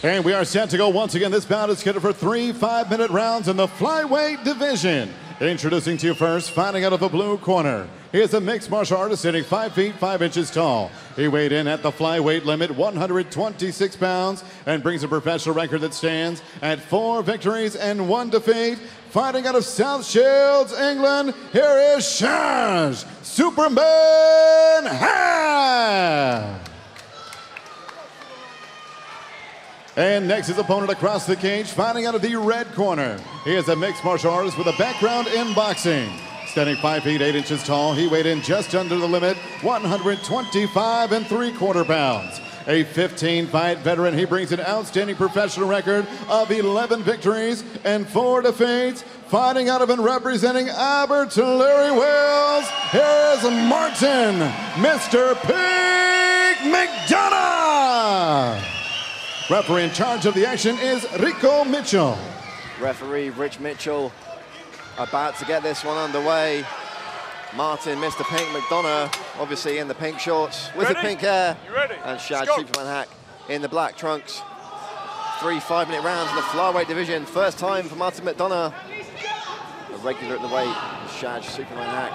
And we are set to go once again. This bout is scheduled for 3 5-minute rounds in the flyweight division. Introducing to you first, fighting out of the blue corner. He is a mixed martial artist sitting 5 feet 5 inches tall. He weighed in at the flyweight limit, 126 pounds, and brings a professional record that stands at 4 victories and 1 defeat. Fighting out of South Shields, England, here is Shaj Superman Haque. And next, his opponent across the cage, fighting out of the red corner. He is a mixed martial artist with a background in boxing. Standing 5 feet 8 inches tall, he weighed in just under the limit, 125 3/4 pounds. A 15-fight veteran, he brings an outstanding professional record of 11 victories and 4 defeats. Fighting out of and representing Abertillery, Wales, here's Martin, Mr. Pig McDonough. Referee in charge of the action is Rico Mitchell. Referee Rich Mitchell about to get this one underway. Martin, Mr. Pink McDonough, obviously in the pink shorts with the pink hair. And Shaj Superman Haque in the black trunks. 3 5-minute rounds in the flyweight division. First time for Martin McDonough. A regular at the weight, Shaj Superman Haque.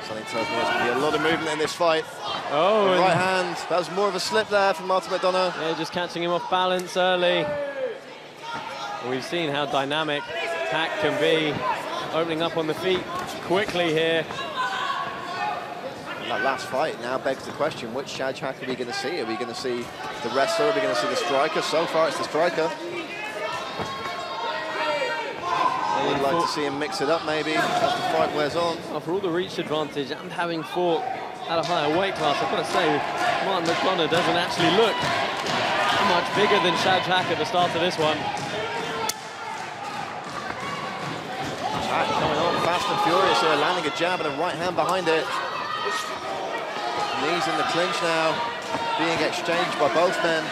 Something tells me there's going to be a lot of movement in this fight. Oh, the right hand, that was more of a slip there from Martin McDonough. Yeah, just catching him off balance early. We've seen how dynamic Haque can be, opening up on the feet quickly here. And that last fight now begs the question, which Shaj Haque are we going to see? Are we going to see the wrestler? Are we going to see the striker? So far, it's the striker. I would like to see him mix it up maybe as the fight wears on. For all the reach advantage and having fought at a higher weight class, I've got to say, Martin McDonough doesn't actually look much bigger than Shaj Haque at the start of this one. Haque coming on fast and furious here, landing a jab and a right hand behind it. Knees in the clinch now, being exchanged by both men.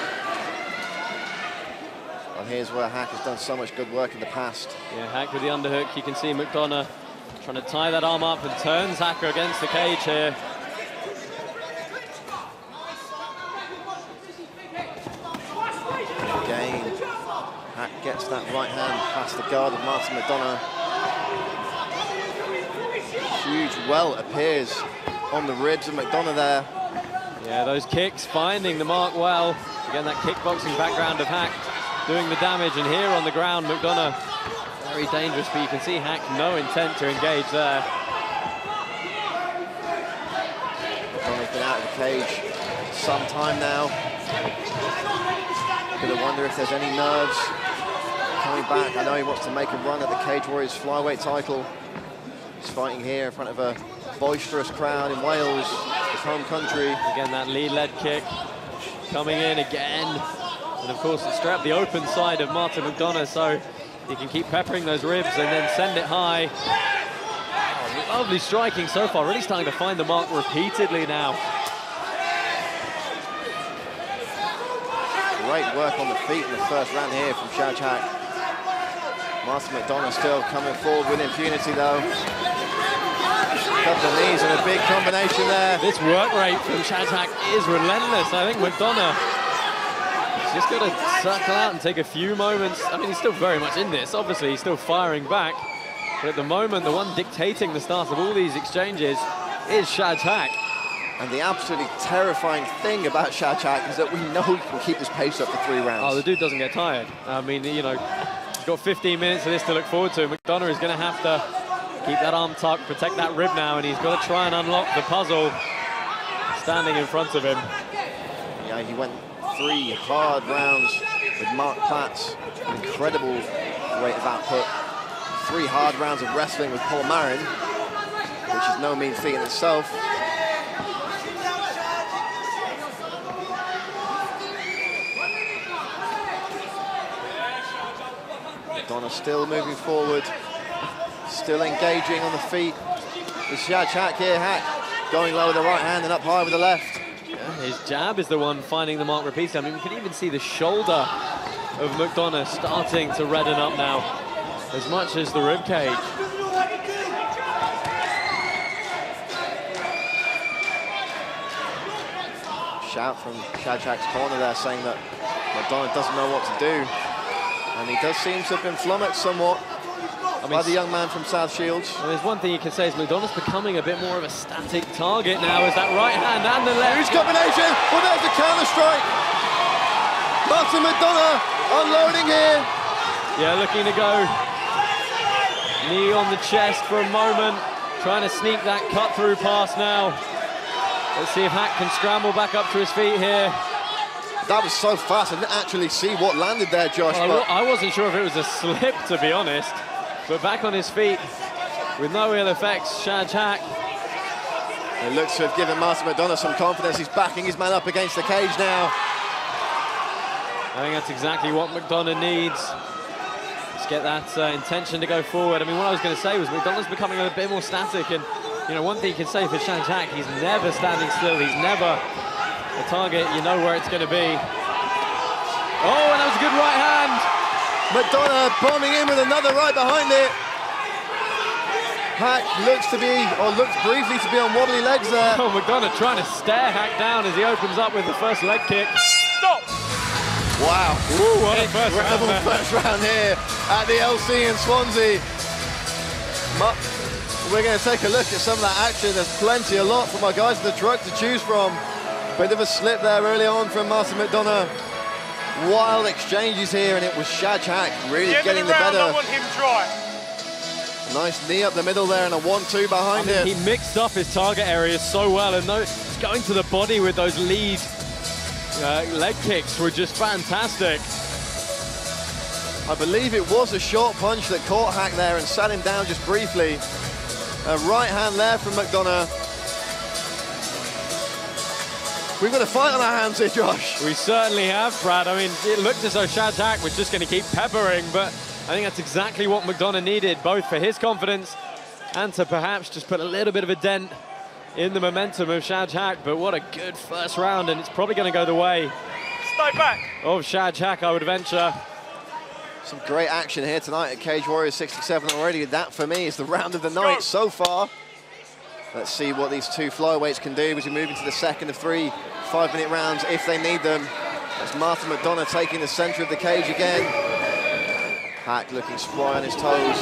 And here's where Haque has done so much good work in the past. Yeah, Haque with the underhook. You can see McDonough trying to tie that arm up and turns Haque against the cage here. Again, Haque gets that right hand past the guard of Martin McDonough. Huge welt appears on the ribs of McDonough there. Yeah, those kicks finding the mark well. Again, that kickboxing background of Haque doing the damage, and here on the ground, McDonough very dangerous, but you can see Haque no intent to engage there. McDonough's been out of the cage some time now. Gonna wonder if there's any nerves coming back. I know he wants to make a run at the Cage Warriors flyweight title. He's fighting here in front of a boisterous crowd in Wales, his home country. Again, that lead kick coming in again. And of course, it's straight up the open side of Martin McDonough, so he can keep peppering those ribs and then send it high. Oh, lovely striking so far, really starting to find the mark repeatedly now. Great work on the feet in the first round here from Shaj Haque. Martin McDonough still coming forward with impunity though. Couple of knees and a big combination there. This work rate from Shaj Haque is relentless. I think McDonough just got to circle out and take a few moments. I mean, he's still very much in this. Obviously, he's still firing back. But at the moment, the one dictating the start of all these exchanges is Shaj Haque. And the absolutely terrifying thing about Shaj Haque is that we know he can keep this pace up for 3 rounds. Oh, the dude doesn't get tired. I mean, you know, he's got 15 minutes of this to look forward to. McDonough is going to have to keep that arm tucked, protect that rib now, and he's got to try and unlock the puzzle standing in front of him. Yeah, he went 3 hard rounds with Mark Platz, incredible rate of output. 3 hard rounds of wrestling with Paul Marin, which is no mean feat in itself. McDonough still moving forward, still engaging on the feet. With Shaj Haque here, Haque going low with the right hand and up high with the left. His jab is the one finding the mark repeatedly. I mean, we can even see the shoulder of McDonough starting to redden up now, as much as the rib cage. Shout from Shaj Haque's corner there saying that McDonough doesn't know what to do. And he does seem to have been flummoxed somewhat by the young man from South Shields. Well, there's one thing you can say is McDonough's becoming a bit more of a static target now as that right hand and the left. Huge combination. Well, there's the counter strike. Martin McDonough unloading here. Yeah, looking to go knee on the chest for a moment, trying to sneak that cut through pass now. Let's see if Haque can scramble back up to his feet here. That was so fast, I didn't actually see what landed there, Josh. Well, I wasn't sure if it was a slip, to be honest. But back on his feet with no ill effects, Shaj Haque. It looks to have given Martin McDonough some confidence. He's backing his man up against the cage now. I think that's exactly what McDonough needs. Let's get that intention to go forward. I mean, what I was going to say was McDonough's becoming a bit more static, and you know, one thing you can say for Shaj Haque, he's never standing still. He's never a target. You know where it's going to be. Oh, and that was a good right hand. McDonough bombing in with another right behind it. Haque looks briefly to be on wobbly legs there. Oh, McDonough trying to stare Haque down as he opens up with the first leg kick. Stop! Wow. Ooh, what a first round here at the LC in Swansea. We're going to take a look at some of that action. There's a lot from our guys in the truck to choose from. Bit of a slip there early on from Martin McDonough. Wild exchanges here, and it was Shaj Haque really getting the better. I want him dry. Nice knee up the middle there and a 1-2 behind it. He mixed up his target areas so well, and he's going to the body with those lead leg kicks were just fantastic. I believe it was a short punch that caught Haque there and sat him down just briefly. A right hand there from McDonough. We've got a fight on our hands here, Josh. We certainly have, Brad. I mean, it looked as though Shaj Haque was just going to keep peppering, but I think that's exactly what McDonough needed, both for his confidence and to perhaps just put a little bit of a dent in the momentum of Shaj Haque. But what a good first round, and it's probably going to go the way Stay back. of Shaj Haque, I would venture. Some great action here tonight at Cage Warriors 67 already. That, for me, is the round of the night so far. Let's see what these two flyweights can do as we move into the second of 3 5-minute rounds if they need them. That's Martin McDonough taking the center of the cage again. Haque looking spry on his toes.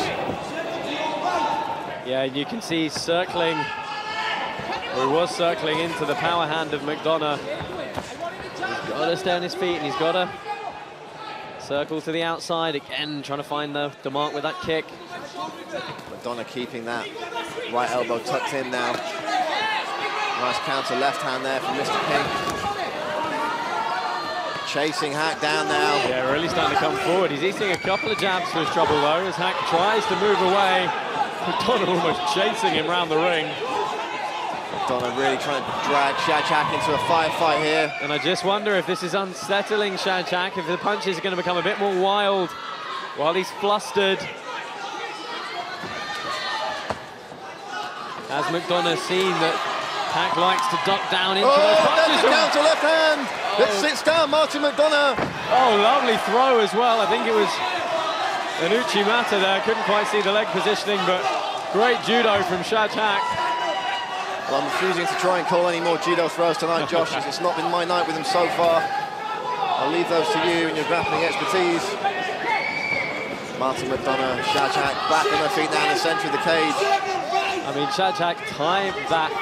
Yeah, and you can see he's circling, or he was circling into the power hand of McDonough. He's got to stay on his feet, and he's got to circle to the outside again, trying to find the mark with that kick. McDonough keeping that right elbow tucked in now. Nice counter left hand there from Mr. Pink. Chasing Haque down now. Yeah, really starting to come forward. He's eating a couple of jabs for his trouble though, as Haque tries to move away. McDonough almost chasing him round the ring. McDonough really trying to drag Shaj Haque into a firefight here. And I just wonder if this is unsettling Shaj Haque, if the punches are going to become a bit more wild while he's flustered. As McDonough seen that Haque likes to duck down into those punches. There's the counter left hand. It sits down Martin McDonough. Oh, lovely throw as well. I think it was an Uchimata there. Couldn't quite see the leg positioning, but great judo from Shaj Haque. Well, I'm refusing to try and call any more judo throws tonight, Josh, as it's not been my night with him so far. I'll leave those to you and your grappling expertise. Martin McDonough, Shaj Haque back on their feet now in the centre of the cage. I mean, Shaj Haque timed that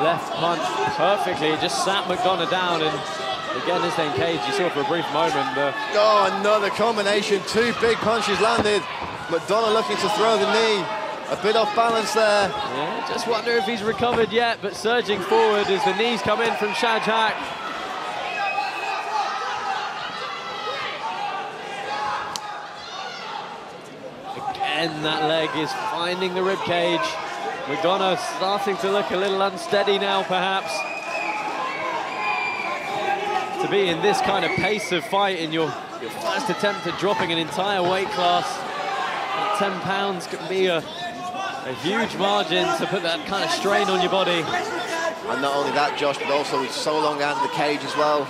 left punch perfectly. It just sat McDonough down, and again, this same cage, you saw for a brief moment. Oh, another combination. 2 big punches landed. McDonough looking to throw the knee. A bit off balance there. Yeah, just wonder if he's recovered yet, but surging forward as the knees come in from Shaj Haque. Again, that leg is finding the rib cage. McDonough starting to look a little unsteady now, perhaps. To be in this kind of pace of fight in your first attempt at dropping an entire weight class at 10 pounds can be a huge margin to put that kind of strain on your body. And not only that, Josh, but also with so long out of the cage as well.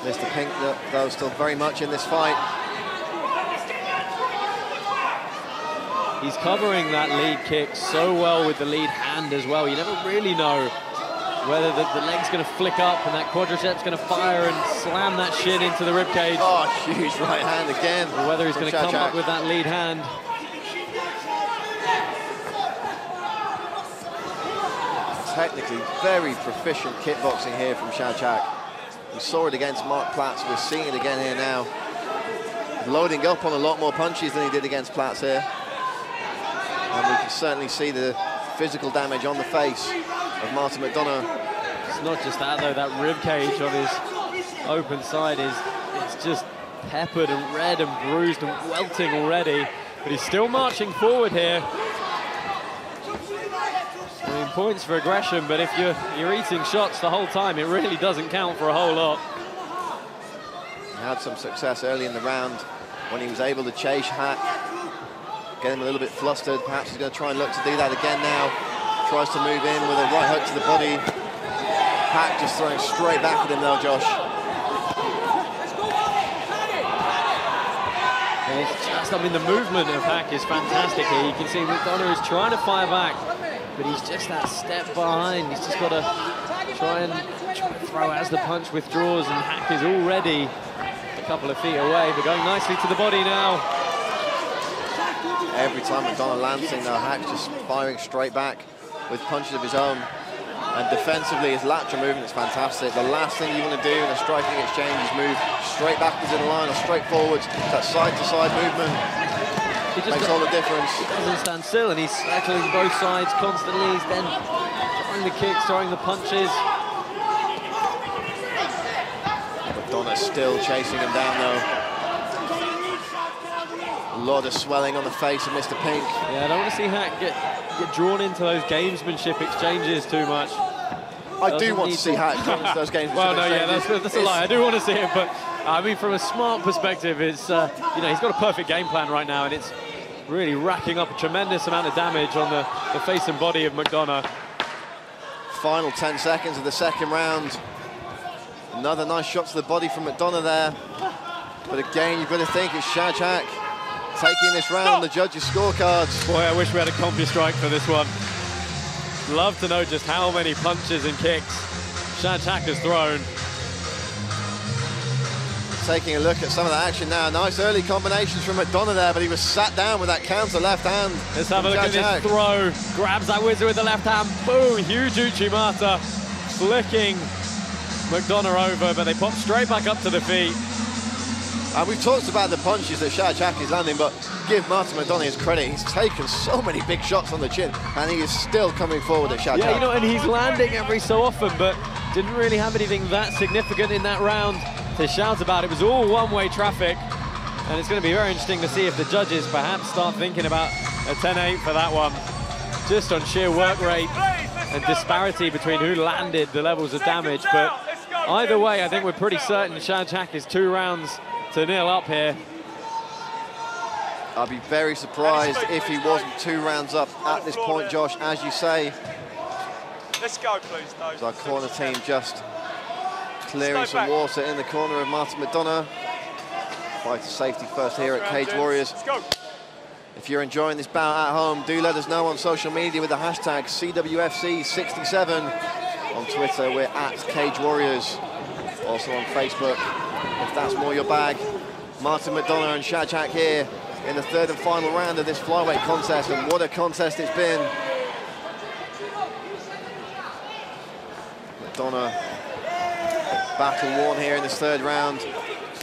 Mr. Pink, though, still very much in this fight. He's covering that lead kick so well with the lead hand as well. You never really know whether the leg's going to flick up and that quadricep's going to fire and slam that shin into the ribcage. Oh, huge right hand again. Or whether he's going to come up with that lead hand. Technically very proficient kickboxing here from Shaj Haque. We saw it against Mark Platz. We're seeing it again here now. Loading up on a lot more punches than he did against Platz here. And we can certainly see the physical damage on the face of Martin McDonough. It's not just that though, that rib cage on his open side it's just peppered and red and bruised and welting already, but he's still marching forward here. I mean, points for aggression, but if you're eating shots the whole time, it really doesn't count for a whole lot. He had some success early in the round when he was able to chase Haque, get him a little bit flustered. Perhaps he's going to try and look to do that again now. Tries to move in with a right hook to the body. Haque just throwing straight back at him though, Josh. And it's just, I mean, the movement of Haque is fantastic here. You can see McDonough is trying to fire back, but he's just that step behind. He's just got to try and throw as the punch withdraws, and Haque is already a couple of feet away, but going nicely to the body now. Every time McDonough lands something though, Haque's just firing straight back with punches of his own. And defensively, his lateral movement is fantastic. The last thing you want to do in a striking exchange is move straight backwards in the line or straight forwards. That side-to-side movement makes all the difference. He doesn't stand still, and he's circling both sides constantly. He's then throwing the kicks, throwing the punches. McDonough still chasing him down, though. A lot of swelling on the face of Mr. Pink. Yeah, I don't want to see Haque get drawn into those gamesmanship exchanges too much. I do want to see Haque drawn into those gamesmanship well, no, exchanges. yeah, that's a lie. I do want to see it, but I mean, from a smart perspective, it's you know, he's got a perfect game plan right now, and it's really racking up a tremendous amount of damage on the face and body of McDonough. Final 10 seconds of the second round. Another nice shot to the body from McDonough there. But again, you've got to think it's Shaj Haque taking this round on the judges' scorecards. Boy, I wish we had a CompuStrike for this one. Love to know just how many punches and kicks Shaj Haque has thrown. Taking a look at some of the action now. Nice early combinations from McDonough there, but he was sat down with that counter left hand. Let's have a look at this throw. Grabs that wizard with the left hand. Boom, huge Uchimata. Flicking McDonough over, but they pop straight back up to the feet. And we've talked about the punches that Shaj Haque is landing, but give Martin McDonough his credit. He's taken so many big shots on the chin, and he is still coming forward at Shaj Haque. Yeah, you know, and he's landing every so often, but didn't really have anything that significant in that round to shout about. It was all one-way traffic, and it's going to be very interesting to see if the judges perhaps start thinking about a 10-8 for that one, just on sheer work rate and disparity between who landed the levels of damage. But either way, I think we're pretty certain Shaj Haque is 2-0 up here. I'd be very surprised if he wasn't 2 rounds up at this point, Josh, as you say. Let's go, please, Dave. Our corner team just clearing some water in the corner of Martin McDonough. Fight to safety first here at Cage Warriors. Let's go. If you're enjoying this bout at home, do let us know on social media with the hashtag CWFC67. On Twitter, we're at Cage Warriors. Also on Facebook, if that's more your bag. Martin McDonough and Shaj Haque here in the third and final round of this flyweight contest, and what a contest it's been. McDonough battle worn here in this third round.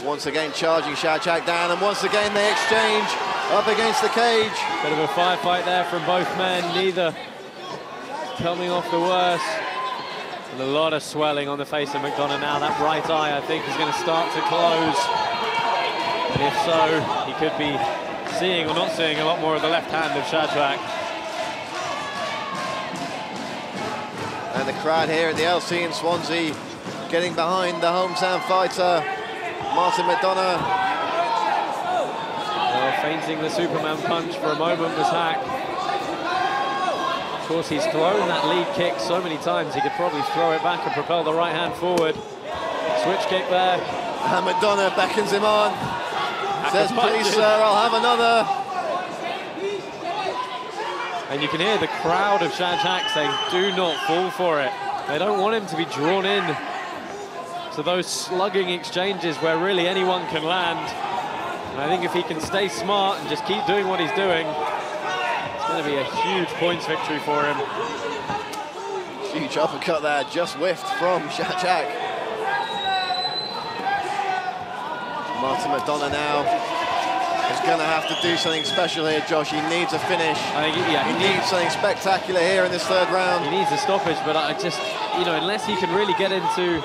Once again charging Shaj Haque down, and once again they exchange up against the cage. Bit of a firefight there from both men, neither coming off the worst. And a lot of swelling on the face of McDonough now. That right eye, I think, is going to start to close. And if so, he could be seeing or not seeing a lot more of the left hand of Shaj Haque. And the crowd here at the LC in Swansea getting behind the hometown fighter, Martin McDonough. Well, feinting the Superman punch for a moment was Haque. Of course, he's thrown that lead kick so many times, he could probably throw it back and propel the right hand forward. Switch kick there. And McDonough beckons him on. Says, please, sir, I'll have another. And you can hear the crowd of Shaj Haque saying, do not fall for it. They don't want him to be drawn in to those slugging exchanges where really anyone can land. And I think if he can stay smart and just keep doing what he's doing, it's going to be a huge points victory for him. Huge uppercut there, just whiffed from Shaj Haque. Martin McDonough now is going to have to do something special here, Josh. He needs a finish. I think, yeah, he needs something spectacular here in this third round. He needs a stoppage, but I just, you know, unless he can really get into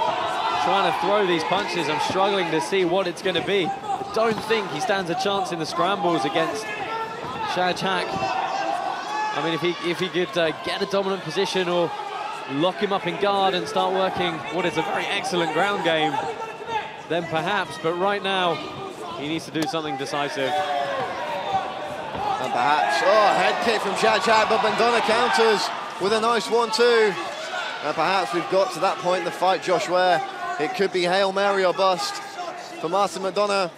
trying to throw these punches, I'm struggling to see what it's going to be. I don't think he stands a chance in the scrambles against Shaj Haque. I mean, if he could get a dominant position or lock him up in guard and start working what is a very excellent ground game, then perhaps, but right now, he needs to do something decisive. And perhaps, head kick from Shaj Haque, but McDonough counters with a nice 1-2. And perhaps we've got to that point in the fight, Josh, where it could be Hail Mary or bust for Martin McDonough.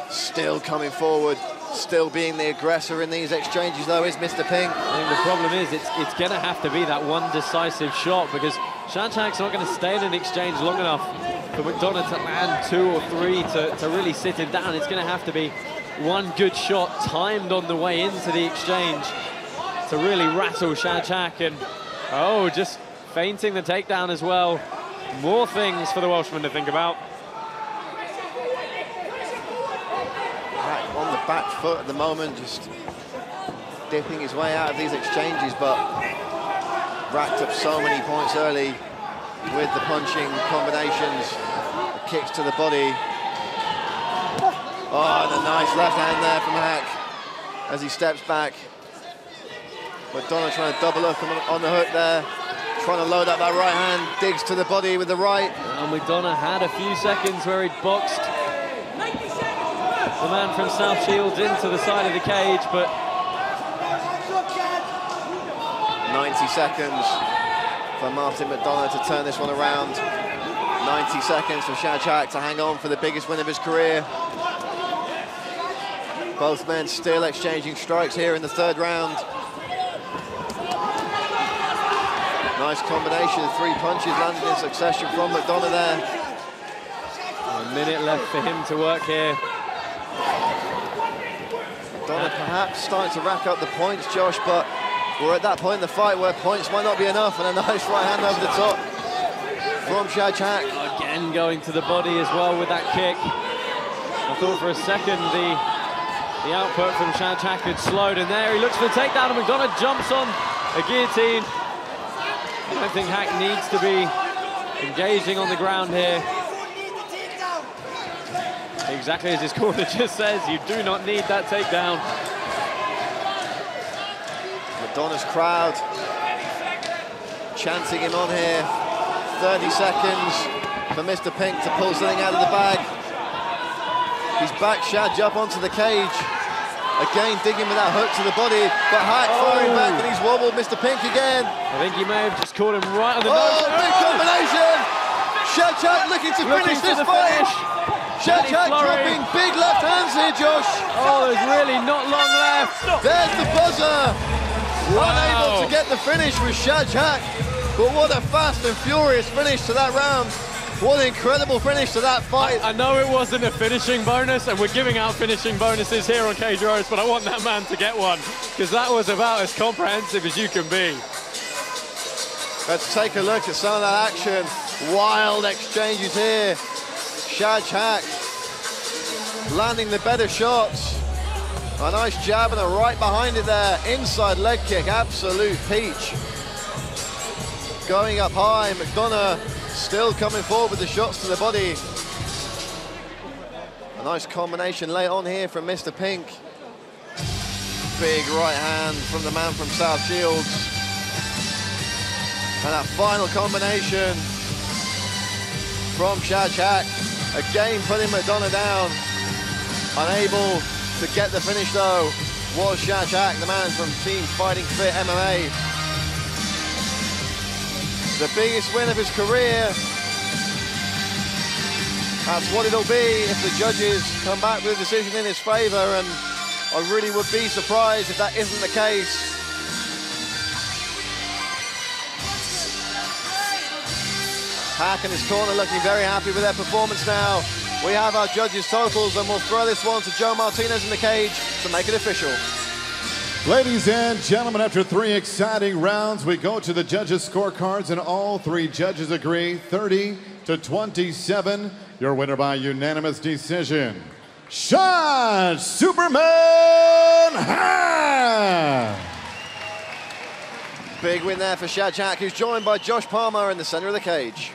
Still coming forward, still being the aggressor in these exchanges, though, is Mr. Pink. I think the problem is it's going to have to be that one decisive shot, because Shaj Haque's not going to stay in an exchange long enough for McDonough to land 2 or 3 to really sit him down. It's going to have to be one good shot timed on the way into the exchange to really rattle Shaj Haque. And just feinting the takedown as well. More things for the Welshman to think about. Right on the back foot at the moment, just dipping his way out of these exchanges, but racked up so many points early with the punching combinations, the kicks to the body. And a nice left hand there from Haque as he steps back. McDonough trying to double hook on the hook there, trying to load up that right hand, digs to the body with the right. And McDonough had a few seconds where he'd boxed the man from South Shields into the side of the cage, but 90 seconds for Martin McDonough to turn this one around. 90 seconds for Shaj Haque to hang on for the biggest win of his career. Both men still exchanging strikes here in the third round. Nice combination of 3 punches landed in succession from McDonough there. A minute left for him to work here. McDonough perhaps starting to rack up the points, Josh, but we're at that point in the fight where points might not be enough, and a nice right hand over the top from Shaj Haque. Again going to the body as well with that kick. I thought for a second the output from Shaj Haque had slowed, and there he looks for the takedown, and McDonough jumps on a guillotine. I don't think Haque needs to be engaging on the ground here. Exactly as his corner just says, you do not need that takedown. McDonough's crowd chanting him on here. 30 seconds for Mr. Pink to pull something out of the bag. He's backed Shaj up onto the cage. Again, digging with that hook to the body, but Haque firing back, and he's wobbled Mr. Pink again. I think he may have just caught him right on the nose. Big combination! Shaj Haque looking to finish this fight. Shaj Haque dropping big left hands here, Josh. There's really not long left. There's the buzzer. Unable to get the finish with Shaj Haque, but what a fast and furious finish to that round. What an incredible finish to that fight. I know it wasn't a finishing bonus, and we're giving out finishing bonuses here on Cage Roast, but I want that man to get one, because that was about as comprehensive as you can be. Let's take a look at some of that action. Wild exchanges here. Shaj Haque landing the better shots. A nice jab and a right behind it there. Inside leg kick, absolute peach. Going up high, McDonough still coming forward with the shots to the body. A nice combination late on here from Mr. Pink. Big right hand from the man from South Shields. And that final combination from Shaj Haque. Again putting McDonough down. Unable to get the finish though was Shaj Haque, the man from Team Fighting Fit MMA. The biggest win of his career. That's what it'll be if the judges come back with a decision in his favour, and I really would be surprised if that isn't the case. Haque and his corner looking very happy with their performance now. We have our judges' totals, and we'll throw this one to Joe Martinez in the cage to make it official. Ladies and gentlemen, after 3 exciting rounds, we go to the judges' scorecards, and all 3 judges agree 30-27. Your winner by unanimous decision, Shaj Superman Haque. Big win there for Shaj Haque, who's joined by Josh Palmer in the center of the cage.